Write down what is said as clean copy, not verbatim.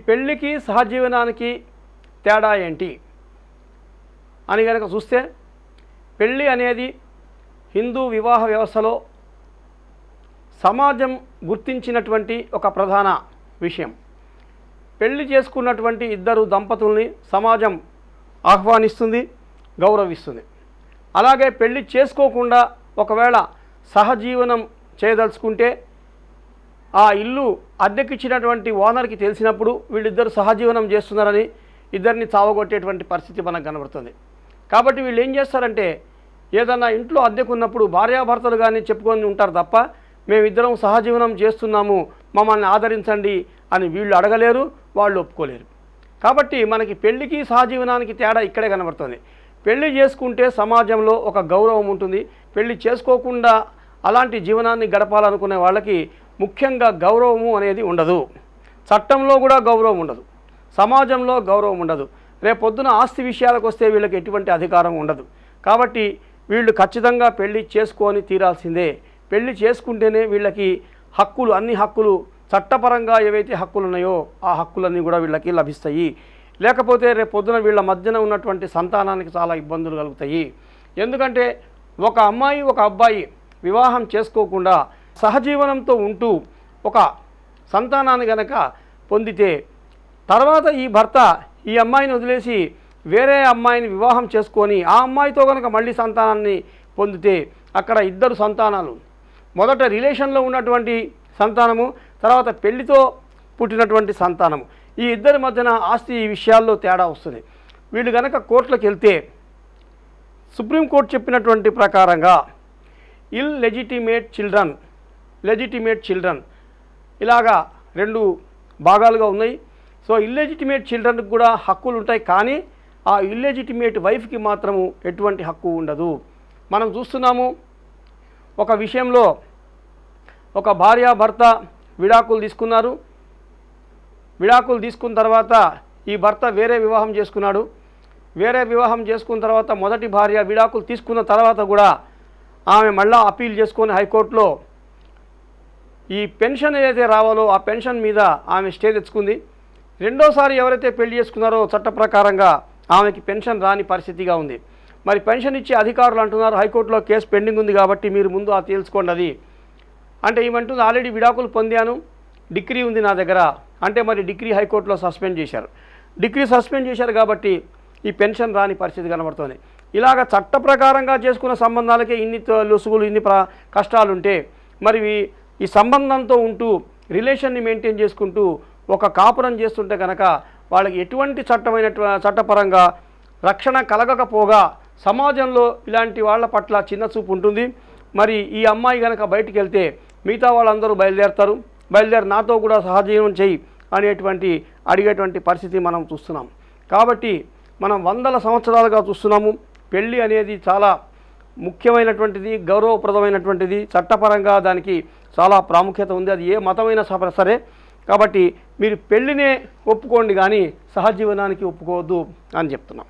పెళ్ళికి సహజీవనానికి తేడా ఏంటి అని కనుక చూస్తే, పెళ్ళి అనేది హిందూ వివాహ వ్యవస్థలో సమాజం గుర్తించినటువంటి ఒక ప్రధాన విషయం. పెళ్లి చేసుకున్నటువంటి ఇద్దరు దంపతుల్ని సమాజం ఆహ్వానిస్తుంది, గౌరవిస్తుంది. అలాగే పెళ్లి చేసుకోకుండా ఒకవేళ సహజీవనం చేయదలుచుకుంటే ఆ ఇల్లు అద్దెకిచ్చినటువంటి ఓనర్కి తెలిసినప్పుడు వీళ్ళిద్దరు సహజీవనం చేస్తున్నారని ఇద్దరిని చావగొట్టేటువంటి పరిస్థితి మనకు కనబడుతుంది. కాబట్టి వీళ్ళు ఏం చేస్తారంటే, ఏదన్నా ఇంట్లో అద్దెకున్నప్పుడు భార్యాభర్తలు కానీ చెప్పుకొని ఉంటారు తప్ప, మేమిద్దరం సహజీవనం చేస్తున్నాము, మమ్మల్ని ఆదరించండి అని వీళ్ళు అడగలేరు, వాళ్ళు ఒప్పుకోలేరు. కాబట్టి మనకి పెళ్లికి సహజీవనానికి తేడా ఇక్కడే కనబడుతుంది. పెళ్లి చేసుకుంటే సమాజంలో ఒక గౌరవం ఉంటుంది. పెళ్లి చేసుకోకుండా అలాంటి జీవనాన్ని గడపాలనుకునే వాళ్ళకి ముఖ్యంగా గౌరవము అనేది ఉండదు. చట్టంలో కూడా గౌరవం ఉండదు, సమాజంలో గౌరవం ఉండదు. రేపొద్దున ఆస్తి విషయాలకు వస్తే వీళ్ళకి ఎటువంటి అధికారం ఉండదు. కాబట్టి వీళ్ళు ఖచ్చితంగా పెళ్లి చేసుకొని తీరాల్సిందే. పెళ్లి చేసుకుంటేనే వీళ్ళకి హక్కులు, అన్ని హక్కులు చట్టపరంగా ఏవైతే హక్కులు ఉన్నాయో ఆ హక్కులన్నీ కూడా వీళ్ళకి లభిస్తాయి. లేకపోతే రేపొద్దున వీళ్ళ మధ్యన ఉన్నటువంటి సంతానానికి చాలా ఇబ్బందులు కలుగుతాయి. ఎందుకంటే ఒక అమ్మాయి ఒక అబ్బాయి వివాహం చేసుకోకుండా సహజీవనంతో ఉంటూ ఒక సంతానాన్ని గనక పొందితే, తర్వాత ఈ భర్త ఈ అమ్మాయిని వదిలేసి వేరే అమ్మాయిని వివాహం చేసుకొని ఆ అమ్మాయితో కనుక మళ్ళీ సంతానాన్ని పొందితే అక్కడ ఇద్దరు సంతానాలు, మొదట రిలేషన్లో ఉన్నటువంటి సంతానము, తర్వాత పెళ్లితో పుట్టినటువంటి సంతానము, ఈ ఇద్దరి మధ్యన ఆస్తి విషయాల్లో తేడా వస్తుంది. వీళ్ళు కనుక కోర్టులకు వెళ్తే సుప్రీంకోర్టు చెప్పినటువంటి ప్రకారంగా ఇల్లెజిటిమేట్ చిల్డ్రన్, లెజిటిమేట్ చిల్డ్రన్ ఇలాగా రెండు భాగాలుగా ఉన్నాయి. సో ఇల్లెజిటిమేట్ చిల్డ్రన్కి కూడా హక్కులు ఉంటాయి, కానీ ఆ ఇల్లెజిటిమేట్ వైఫ్కి మాత్రము ఎటువంటి హక్కు ఉండదు. మనం చూస్తున్నాము, ఒక విషయంలో ఒక భార్య భర్త విడాకులు తీసుకున్నారు. విడాకులు తీసుకున్న తర్వాత ఈ భర్త వేరే వివాహం చేసుకున్నాడు. వేరే వివాహం చేసుకున్న తర్వాత మొదటి భార్య విడాకులు తీసుకున్న తర్వాత కూడా ఆమె మళ్ళా అప్పీల్ చేసుకొని హైకోర్టులో ఈ పెన్షన్ ఏదైతే రావాలో ఆ పెన్షన్ మీద ఆమె స్టే తెచ్చుకుంది. రెండోసారి ఎవరైతే పెళ్లి చేసుకున్నారో చట్ట ప్రకారంగా ఆమెకి పెన్షన్ రాని పరిస్థితిగా ఉంది. మరి పెన్షన్ ఇచ్చే అధికారులు అంటున్నారు, హైకోర్టులో కేసు పెండింగ్ ఉంది కాబట్టి మీరు ముందు ఆ తెలుసుకోండి అది అంటే. ఏమంటుంది, ఆల్రెడీ విడాకులు పొందాను, డిగ్రీ ఉంది నా దగ్గర అంటే. మరి డిగ్రీ హైకోర్టులో సస్పెండ్ చేశారు. డిగ్రీ సస్పెండ్ చేశారు కాబట్టి ఈ పెన్షన్ రాని పరిస్థితి కనబడుతుంది. ఇలాగ చట్ట ప్రకారంగా చేసుకున్న సంబంధాలకే ఇన్ని లొసుగులు, ఇన్ని కష్టాలుంటే మరి ఈ సంబంధంతో ఉంటూ రిలేషన్ని మెయింటైన్ చేసుకుంటూ ఒక కాపురం చేస్తుంటే కనుక వాళ్ళకి ఎటువంటి చట్టపరంగా రక్షణ కలగకపోగా సమాజంలో ఇలాంటి వాళ్ళ పట్ల చిన్న చూపు ఉంటుంది. మరి ఈ అమ్మాయి కనుక బయటికి వెళ్తే మిగతా వాళ్ళందరూ బయలుదేరి నాతో కూడా సహజీవనం చేయి అనేటువంటి అడిగేటువంటి పరిస్థితి మనం చూస్తున్నాం. కాబట్టి మనం వందల సంవత్సరాలుగా చూస్తున్నాము, పెళ్ళి అనేది చాలా ముఖ్యమైనటువంటిది, గౌరవప్రదమైనటువంటిది. చట్టపరంగా దానికి చాలా ప్రాముఖ్యత ఉంది, అది ఏ మతమైనా సరే. కాబట్టి మీరు పెళ్ళినే ఒప్పుకోండి కానీ సహజీవనానికి ఒప్పుకోవద్దు అని చెప్తున్నాం.